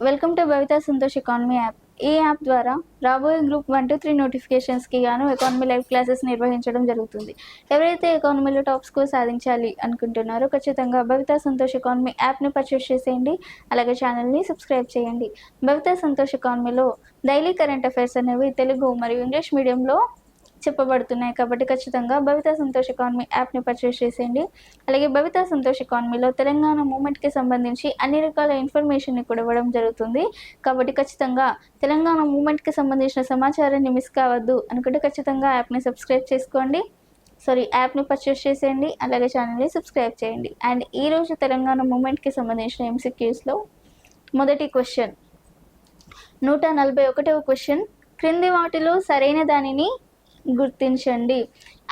Welcome to Bhavitha Santosh economy app. ఈ app ద్వారా రాబోయే గ్రూప్ 1-3 నోటిఫికేషన్స్కి గాను ఎకానమీ లైవ్ క్లాసెస్ నిర్వహించడం జరుగుతుంది. ఎవరైతే ఎకానమీలో టాప్ స్కోర్ సాధించాలి అనుకుంటున్నారో ఖచ్చితంగా భవితా సంతోష్ ఎకానమీ యాప్ని పర్చేస్ చేసేయండి. అలాగే ఛానల్ని సబ్స్క్రైబ్ చేయండి. భవితా సంతోష్ ఎకానమీలో డైలీ కరెంట్ అఫైర్స్ అనేవి తెలుగు మరియు ఇంగ్లీష్ మీడియంలో చెప్పబడుతున్నాయి కాబట్టి ఖచ్చితంగా భవితా సంతోష్ ఎకానమీ యాప్ని పర్చేస్ చేసేయండి. అలాగే భవితా సంతోష్ ఎకానమీలో తెలంగాణ మూమెంట్కి సంబంధించి అన్ని రకాల ఇన్ఫర్మేషన్ని కూడా ఇవ్వడం జరుగుతుంది. కాబట్టి ఖచ్చితంగా తెలంగాణ మూమెంట్కి సంబంధించిన సమాచారాన్ని మిస్ కావద్దు అనుకుంటే ఖచ్చితంగా యాప్ని సబ్స్క్రైబ్ చేసుకోండి. యాప్ని పర్చేస్ చేసేయండి. అలాగే ఛానల్ని సబ్స్క్రైబ్ చేయండి. అండ్ ఈరోజు తెలంగాణ మూమెంట్కి సంబంధించిన ఎంసీక్యూస్లో మొదటి క్వశ్చన్ 141వ క్వశ్చన్, క్రింది వాటిలో సరైన దానిని గుర్తించండి.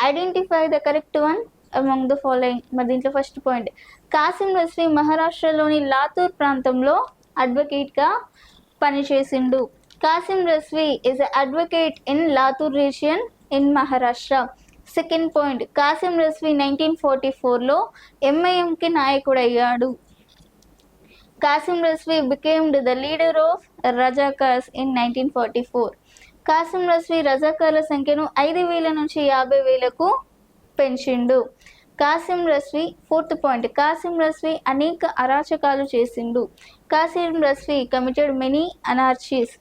Identify the correct one among the following. మరి దీంట్లో ఫస్ట్ పాయింట్, కాసిం రజ్వీ మహారాష్ట్రలోని లాతూర్ ప్రాంతంలో అడ్వకేట్గా పనిచేసిండు. Kasim Razvi is advocate in Latur region in Maharashtra. Second point, Kasim Razvi 1944లో ఎంఐఎంకి నాయకుడయ్యాడు. Kasim Razvi becamed the leader of Razakars in 1944. Kasim Razvi రజాకార్ల సంఖ్యను 5,000 నుంచి 50,000కు పెంచిండు. కాసిం రజ్వీ ఫోర్త్ పాయింట్, కాసిం రజ్వీ అనేక అరాచకాలు చేసిండు. Kasim Razvi committed many anarchies.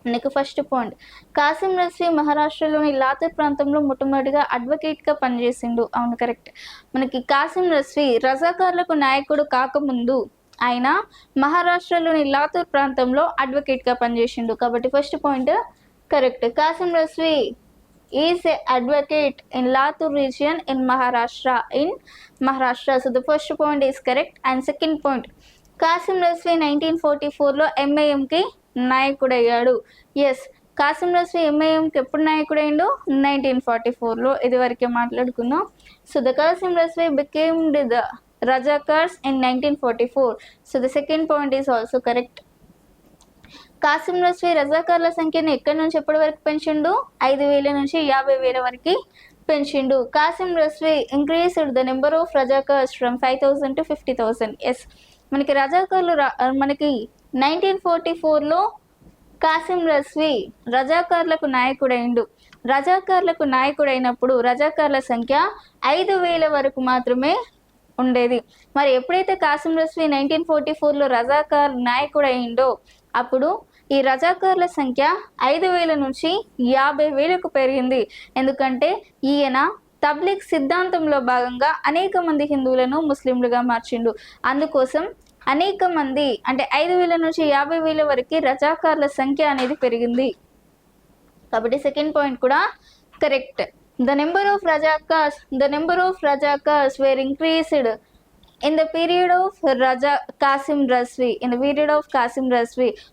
మనకి ఫస్ట్ పాయింట్, కాసిం రజ్వీ మహారాష్ట్రలోని లాతూర్ ప్రాంతంలో మొట్టమొదటిగా అడ్వకేట్గా పనిచేసిండు. అవును, కరెక్ట్. మనకి కాసిం రజ్వీ రజాకార్లకు నాయకుడు కాకముందు ఆయన మహారాష్ట్రలోని లాతూర్ ప్రాంతంలో అడ్వకేట్గా పనిచేసిండు. కాబట్టి first point correct. Kasim Razvi is a advocate in Latur region in Maharashtra. So the first point is correct. And second point, Kasim Razvi 1944లో ఎంఐఎంకి నాయకుడయ్యాడు. ఎస్, కాసిం రజ్వీ ఎంఐఎంకి ఎప్పుడు నాయకుడైండు? 1944లో. ఇది వరకే మాట్లాడుకుందాం. So the Kasim Razvi becamed the Rajakars in 1944. So the second point is also correct. Kasim Razvi రజాకార్ల సంఖ్యను ఎక్కడి నుంచి ఎప్పటి వరకు పెంచిండు? 5,000 నుంచి 50,000 వరకు పెంచిండు. Kasim Razvi increased the number of Razakars from 5,000 to 50,000. Yes, మనకి రజాకార్లు మనకి 1944లో కాసిం రజ్వీ రజాకార్లకు నాయకుడైండు. రజాకార్లకు నాయకుడైనప్పుడు రజాకార్ల సంఖ్య 5,000 వరకు మాత్రమే ఉండేది. మరి ఎప్పుడైతే కాసిం రజ్వీ 1944లో రజాకార్ నాయకుడు అయిందో అప్పుడు ఈ రజాకార్ల సంఖ్య 5,000 నుంచి 50,000కు పెరిగింది. ఎందుకంటే ఈయన తబ్లిగ్ సిద్ధాంతంలో భాగంగా అనేక మంది హిందువులను ముస్లింలుగా మార్చిండు. అందుకోసం అనేక మంది అంటే 5,000 నుంచి 50,000 వరకు రజాకార్ల సంఖ్య అనేది పెరిగింది. కాబట్టి సెకండ్ పాయింట్ కూడా correct. The number of Rajakars were increased in the period of Kasim Rajvi.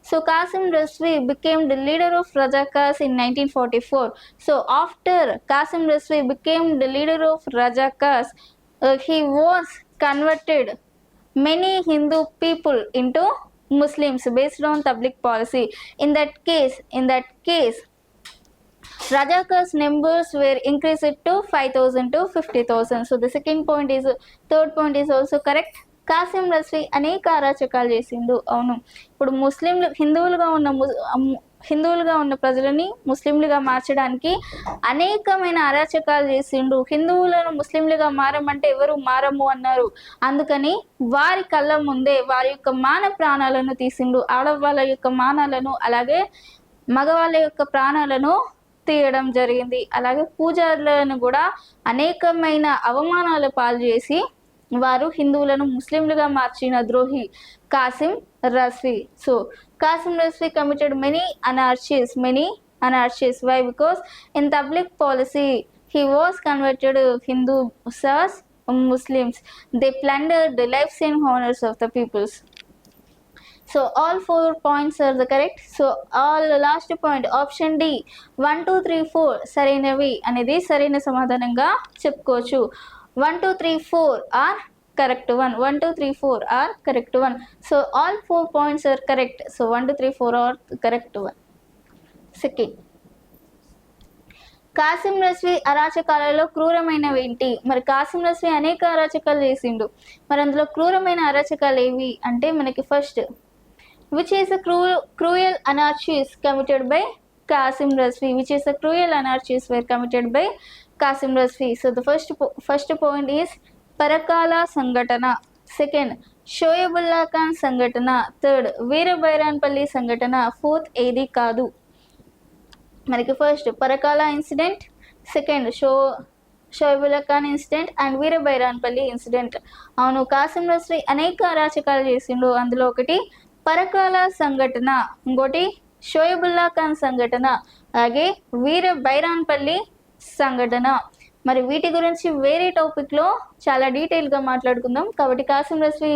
So Kasim Rajvi became the leader of Rajakars in 1944. So after Kasim Rajvi became the leader of Rajakars, he was converted many Hindu people into Muslims based on Tabligh policy. In that case Rajakars numbers were increased to 5,000 to 50,000. So the third point is also correct. Kasim Razvi అనేక అరాచకాలు చేసిండు. అవును, ఇప్పుడు హిందువులుగా ఉన్న ప్రజలని ముస్లింలుగా మార్చడానికి అనేకమైన అరాచకాలు చేసిండు. హిందువులను ముస్లింలుగా మారమంటే ఎవరు మారము అన్నారు. అందుకని వారి కళ్ళ ముందే వారి యొక్క మాన ప్రాణాలను తీసిండు. ఆడవాళ్ళ యొక్క మానాలను అలాగే మగవాళ్ళ యొక్క ప్రాణాలను తీయడం జరిగింది. అలాగే పూజారులను కూడా అనేకమైన అవమానాలు పాలు చేసి వారు హిందువులను ముస్లింలుగా మార్చిన ద్రోహి Kasim Razvi. So Kasim Razvi committed many anarchies. Why? Because in Tabligh policy he was converted Hindus as Muslims. They plundered the lives and honors of the peoples. So all 4 points are the correct. So all last point option D 1, 2, 3, 4 సరైనవి అనేది సరైన సమాధానంగా చెప్పుకోవచ్చు. 1, 2, 3, 4 are correct one. 1, 2, 3, 4 are correct one. So all 4 points are correct. So 1, 2, 3, 4 are correct one. Second, Kasim Razvi అరాచకాలలో క్రూరమైనవి ఏంటి? మరి కాసిం రజ్వీ అనేక అరాచకాలు చేసిండు. మరి అందులో క్రూరమైన అరాచకాలు ఏవి అంటే మనకి first which is a cruel anarchies committed by Qasim Razvi, which is a cruel anarchies were committed by Qasim Razvi. So the first point is Parakala Sangatana, second Shoyabullah Khan Sangatana, third Veera Bairanpalli Sangatana, fourth ఏది కాదు. మనకి first Parakala incident, second Shoaibullah Khan incident and Veera Bairanpally incident. అవును, కాసిం రజ్వీ అనేక అరాచకాలు చేసిండు, అందులో ఒకటి పరకాల సంఘటన, ఇంకోటి షోయబుల్లా ఖాన్ సంఘటన, అలాగే వీర బైరాన్పల్లి సంఘటన. మరి వీటి గురించి వేరే టాపిక్లో చాలా డీటెయిల్గా మాట్లాడుకుందాం. కాబట్టి కాసిం రజ్వీ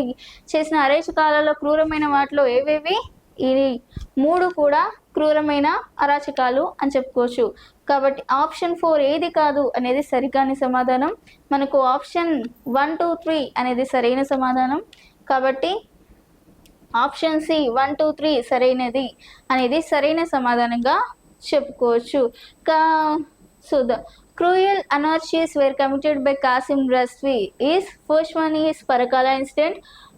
చేసిన అరాచకాలలో క్రూరమైన వాటిలో ఏవేవి, ఈ 3 కూడా క్రూరమైన అరాచకాలు అని చెప్పుకోవచ్చు. కాబట్టి ఆప్షన్ 4 ఏది కాదు అనేది సరికాని సమాధానం. మనకు ఆప్షన్ 1, 2, 3 అనేది సరైన సమాధానం. కాబట్టి ఆప్షన్ సి 1, 2, 3 సరైనది అనేది సరైన సమాధానంగా చెప్పుకోవచ్చు. So the cruel anarchies were committed by Qasim Razvi is first one is Parakala incident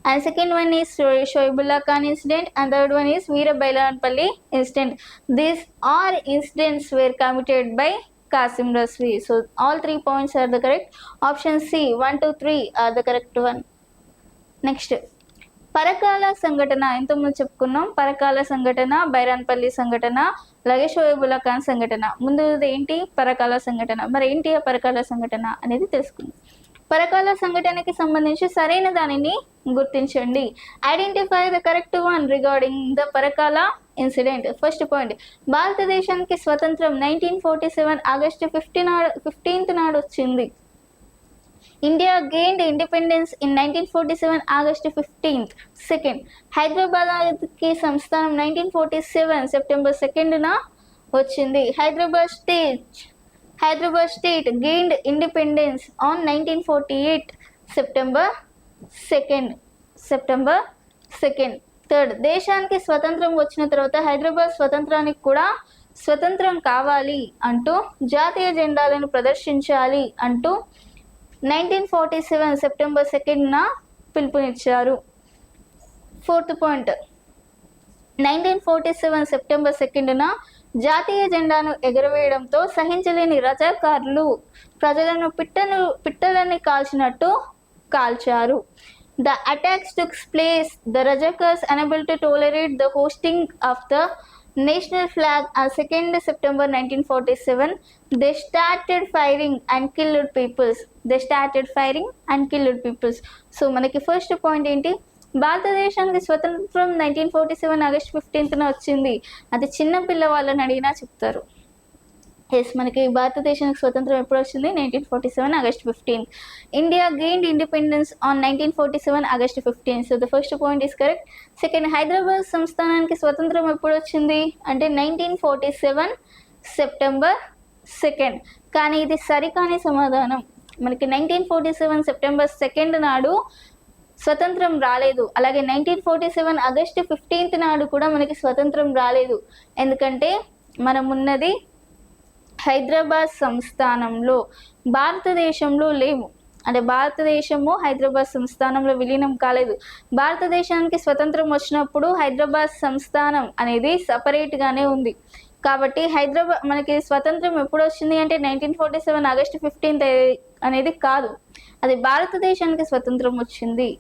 and second one is Shoyabullah Khan incident and third one is Veera Bairanpalli incident. These all incidents were committed by Qasim Razvi. So all 3 points are the correct. Option C 1, 2, 3 are the correct one. Next, Parakala సంఘటన ఎంతోమంది చెప్పుకున్నాం. పరకాల సంఘటన, బైరాన్పల్లి సంఘటన, అలాగే షోయబుల్లా ఖాన్ సంఘటన. ముందు ఏంటి పరకాల సంఘటన. మరి ఏంటి ఆ పరకాల సంఘటన అనేది తెలుసుకుందాం. పరకాల సంఘటనకి సంబంధించి సరైన దానిని గుర్తించండి. Identify the correct one regarding the Parakala incident. First point, భారతదేశానికి స్వతంత్రం 1947 ఆగస్టు 15th నాడు వచ్చింది. India gained independence in 1947 August 15th. Second, Hyderabad కి సంస్థానం 1947 సెప్టెంబర్ 2న వచ్చింది. Hyderabad state gained independence on 1948 September 2nd. Third, దేశానికి స్వతంత్రం వచ్చిన తర్వాత హైదరాబాద్ స్వతంత్రానికి కూడా స్వతంత్రం కావాలి అంటూ జాతీయ జెండాలను ప్రదర్శించాలి అంటూ 1947 సెప్టెంబర్ 2న పిలుపునిచ్చారు. ఫోర్త్ పాయింట్, 1947 సెప్టెంబర్ 2న జాతీయ జెండాను ఎగురవేయడంతో సహించలేని రజాకారులు ప్రజలను పిట్టలని కాల్చినట్టు కాల్చారు. The attacks took place. The Rajakas unable to tolerate the hosting of the national flag on 2nd September 1947. They started firing and killed peoples. So మనకి ఫస్ట్ పాయింట్ ఏంటి, భారతదేశానికి స్వతంత్రం 1947 August 15న వచ్చింది. అది చిన్న పిల్లవాళ్ళని అడిగినా చెప్తారు. ఎస్, మనకి భారతదేశానికి స్వతంత్రం ఎప్పుడు వచ్చింది, 1947 August 15. India gained independence on 1947 August 15. So the first point is correct. Second, Hyderabad సంస్థానానికి స్వతంత్రం ఎప్పుడు వచ్చింది అంటే 1947 సెప్టెంబర్ 2. కానీ ఇది సరికాని సమాధానం. మనకి 1947 సెప్టెంబర్ 2 నాడు స్వతంత్రం రాలేదు. అలాగే 1947 ఆగస్టు 15 నాడు కూడా మనకి స్వతంత్రం రాలేదు. ఎందుకంటే మనం ఉన్నది హైదరాబాద్ సంస్థానంలో, భారతదేశంలో లేము. అంటే భారతదేశము హైదరాబాద్ సంస్థానంలో విలీనం కాలేదు. భారతదేశానికి స్వతంత్రం వచ్చినప్పుడు హైదరాబాద్ సంస్థానం అనేది సపరేట్గానే ఉంది. కాబట్టి మనకి స్వతంత్రం ఎప్పుడు వచ్చింది అంటే 1947 ఆగస్టు 15 అనేది కాదు, అది భారతదేశానికి స్వతంత్రం వచ్చింది.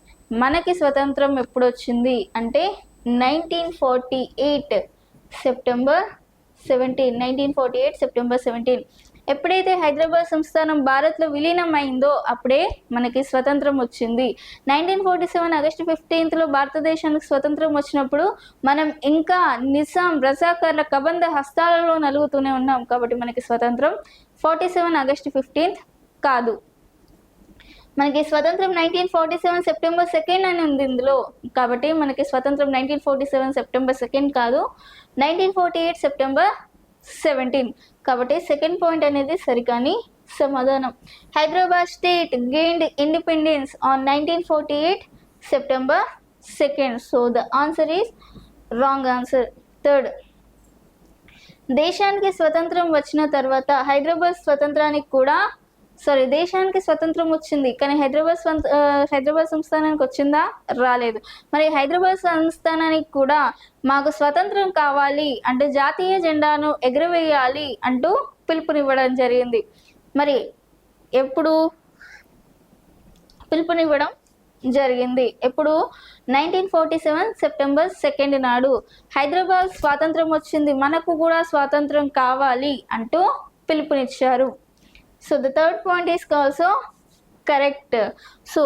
మనకి స్వతంత్రం ఎప్పుడు వచ్చింది అంటే 1948 సెప్టెంబర్ 17. ఎప్పుడైతే హైదరాబాద్ సంస్థానం భారత్లో విలీనం అయిందో అప్పుడే మనకి స్వతంత్రం వచ్చింది. 1947 ఆగస్టు 15లో భారతదేశానికి స్వతంత్రం వచ్చినప్పుడు మనం ఇంకా నిజాం రజాకార్ల కబంధ హస్తాలలో నలుగుతూనే ఉన్నాం. కాబట్టి మనకి స్వతంత్రం 47 ఆగస్టు 15 కాదు. మనకి స్వతంత్రం 1947 సెప్టెంబర్ 2 అని ఉంది ఇందులో. కాబట్టి మనకి స్వతంత్రం 1947 సెప్టెంబర్ 2 కాదు, 1948 సెప్టెంబర్ 17. కాబట్టి సెకండ్ పాయింట్ అనేది సరికాని సమాధానం. Hyderabad state gained independence on 1948 September 2. So the answer is wrong answer. Third, దేశానికి స్వతంత్రం వచ్చిన తర్వాత హైదరాబాద్ స్వతంత్రానికి కూడా సారీ దేశానికి స్వతంత్రం వచ్చింది, కానీ హైదరాబాద్ సంస్థానానికి వచ్చిందా? రాలేదు. మరి హైదరాబాద్ సంస్థానానికి కూడా మాకు స్వతంత్రం కావాలి అంటే జాతీయ జెండాను ఎగురవేయాలి అంటూ పిలుపునివ్వడం జరిగింది. మరి ఎప్పుడు పిలుపునివ్వడం జరిగింది? ఎప్పుడు? 1947 సెప్టెంబర్ 2 నాడు హైదరాబాద్ స్వాతంత్రం వచ్చింది, మనకు కూడా స్వాతంత్రం కావాలి అంటూ పిలుపునిచ్చారు. So the third point is also correct. So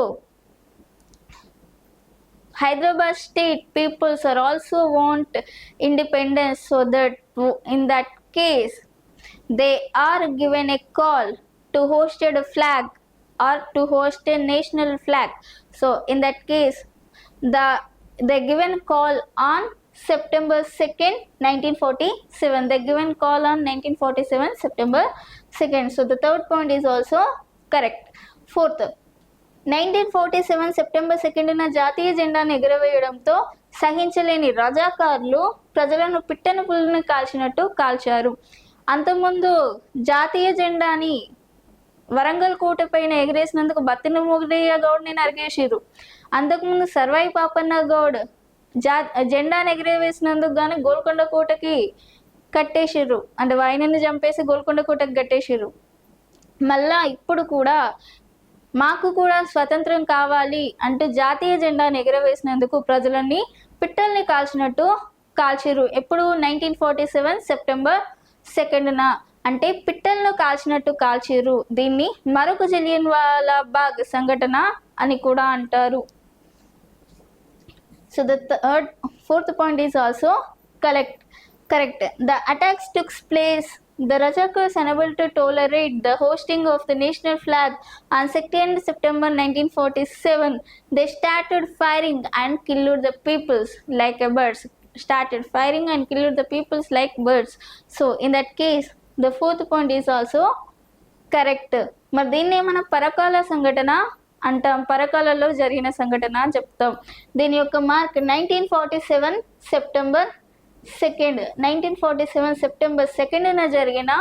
Hyderabad state peoples are also want independence, so that in that case they are given a call to host a flag or to host a national flag. So in that case they given call on September 2nd 1947. They given call on 1947 September 2nd. So the third point is also correct. Fourth, 1947 September 2న జాతీయ జెండాను ఎగురవేయడంతో సహించలేని రజాకారులు ప్రజలను పిట్టన పులులను కాల్చినట్టు కాల్చారు. అంతకుముందు జాతీయ జెండాని వరంగల్ కోట పైన ఎగిరేసినందుకు బత్తిన మొగలయ్య గౌడ్ని నరికేసిరు. అంతకుముందు సర్వాయి పాపన్న గౌడ్ జెండాను ఎగిరేవేసినందుకు గాను గోల్కొండ కోటకి కట్టేసిర్రు, అంటే వాయినని చంపేసి గోల్కొండ కోటకి కట్టేసిర్రు. మళ్ళా ఇప్పుడు కూడా మాకు కూడా స్వతంత్రం కావాలి అంటూ జాతీయ జెండాను ఎగురవేసినందుకు ప్రజలని పిట్టల్ని కాల్చినట్టు కాల్చిరు. ఎప్పుడు? 1947 సెప్టెంబర్ 2న, అంటే పిట్టలను కాల్చినట్టు కాల్చిరు. దీన్ని మరొక జలియన్వాలా బాగ్ సంఘటన అని కూడా అంటారు. So the fourth point is also correct. The attacks took place. The Rajakars unable to tolerate the hosting of the national flag on 2nd September 1947. They started firing and killed the peoples like birds. So in that case, the fourth point is also correct. మరి దీన్ని మనం పరకాల సంఘటన అంటాం, పరకాలలో జరిగిన సంఘటన అని చెప్తాం. దీని యొక్క మార్క్ 1947 సెప్టెంబర్ 2nd. 1947 సెప్టెంబర్ 2న జరిగిన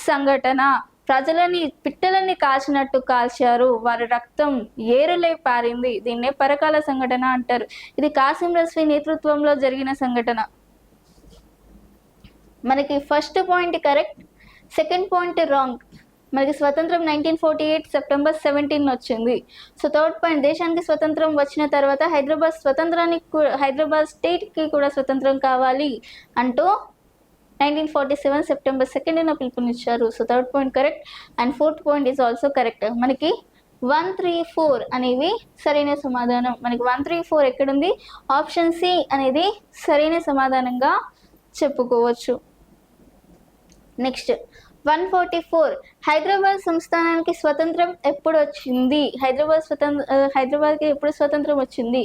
సంఘటన. ప్రజలని పిట్టలని కాల్చినట్టు కాల్చారు, వారి రక్తం ఏరులై పారింది. దీన్నే పరకాల సంఘటన అంటారు. ఇది కాసిం రజ్వీ నేతృత్వంలో జరిగిన సంఘటన. మనకి first point correct, second point wrong. మనకి స్వతంత్రం 1948 సెప్టెంబర్ 17 వచ్చింది. సో థర్డ్ పాయింట్, దేశానికి స్వతంత్రం వచ్చిన తర్వాత హైదరాబాద్ స్టేట్కి కూడా స్వతంత్రం కావాలి అంటూ 1947 సెప్టెంబర్ 2న పిలుపునిచ్చారు. So third point correct and fourth point is also correct. మనకి 1, 3, 4 అనేవి సరైన సమాధానం. మనకి 1, 3, 4 ఎక్కడుంది? ఆప్షన్ సి అనేది సరైన సమాధానంగా చెప్పుకోవచ్చు. నెక్స్ట్ 144, హైదరాబాద్ సంస్థానానికి స్వతంత్రం ఎప్పుడు వచ్చింది? హైదరాబాద్కి ఎప్పుడు స్వతంత్రం వచ్చింది?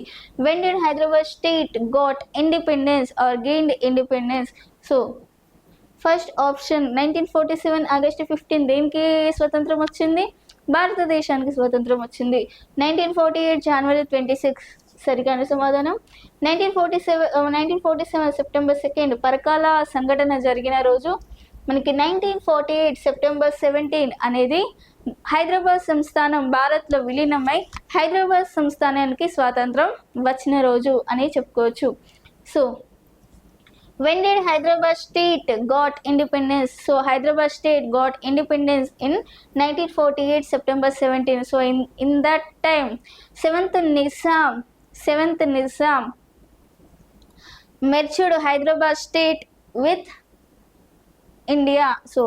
When did Hyderabad state got independence or gained independence? So first option 1947 August 15 దేనికి స్వతంత్రం వచ్చింది? భారతదేశానికి స్వతంత్రం వచ్చింది. 1948 జనవరి 26 సరికాని సమాధానం. 1947 సెప్టెంబర్ 2 పరకాల సంఘటన జరిగిన రోజు. మనకి 1948 సెప్టెంబర్ 17 అనేది హైదరాబాద్ సంస్థానం భారత్లో విలీనమై హైదరాబాద్ సంస్థానానికి స్వాతంత్రం వచ్చిన రోజు అని చెప్పుకోవచ్చు. So when did Hyderabad state got independence? So Hyderabad state got independence in 1948 September 17. So in that time seventh Nizam merged Hyderabad state with India. So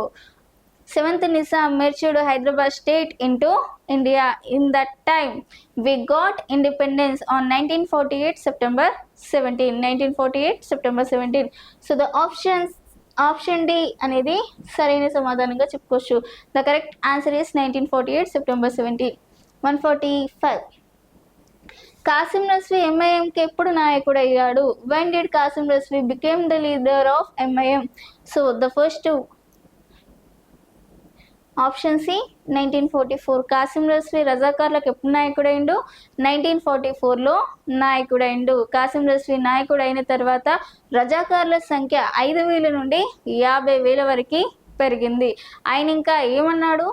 7th Nizam merged Hyderabad state into India. In that time we got independence on 1948 September 17. 1948 September 17. So the option D అనేది సరైన సమాధానంగా చెప్పుకోవచ్చు. The correct answer is 1948 September 17. 145, Kasim Razvi ఎంఐఎంకి ఎప్పుడు నాయకుడు అయ్యాడు? when did Kasim Razvi became the leader of MIM? So the first option C 1944. Kasim Razvi రజాకార్లకు ఎప్పుడు నాయకుడైండు? 1944లో నాయకుడైండు. కాసిం రజ్వీ నాయకుడు అయిన తర్వాత రజాకార్ల సంఖ్య 5,000 నుండి 50,000 వరకు పెరిగింది. ఆయన ఇంకా ఏమన్నాడు?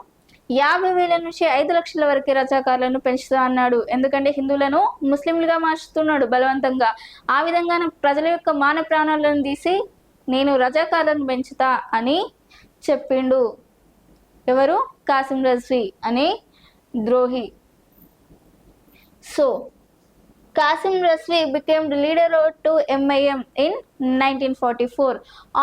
50,000 నుంచి 5 లక్షల వరకు రజాకార్లను పెంచుతా అన్నాడు. ఎందుకంటే హిందువులను ముస్లింలుగా మార్చుతున్నాడు బలవంతంగా. ఆ విధంగా ప్రజల యొక్క మాన ప్రాణాలను తీసి నేను రజాకార్లను పెంచుతా అని చెప్పిండు. ఎవరు? కాసిం రిజ్వీ అనే ద్రోహి. So Qasim Rizvi became the leader to MIM in 1944.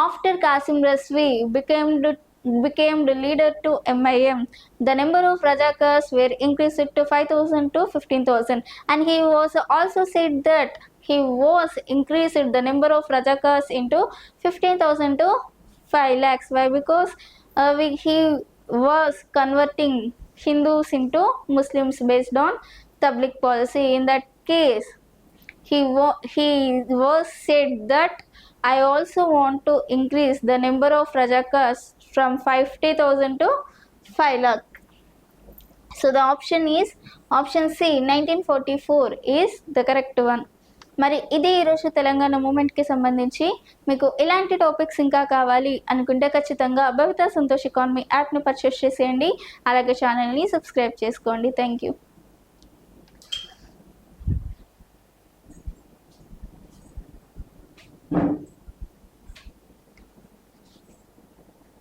After Qasim Rizvi became the leader to MIM, the number of Rajakars were increased to 5,000 to 15,000, and he was also said that he was increased the number of Rajakars into 15,000 to 5 lakhs. Why? Because he was converting Hindus into Muslims based on public policy. In that case, he was said that I also want to increase the number of Rajakars from 50,000 to 5 lakh. So the option is option C, 1944 is the correct one. మరి ఇది ఈరోజు తెలంగాణ మూమెంట్కి సంబంధించి. మీకు ఇలాంటి topics ఇంకా కావాలి అనుకుంటే ఖచ్చితంగా భవిత సంతోష్ ఎకానమీ యాప్ని పర్చేస్ చేసేయండి. అలాగే ఛానల్ని సబ్స్క్రైబ్ చేసుకోండి. Thank you.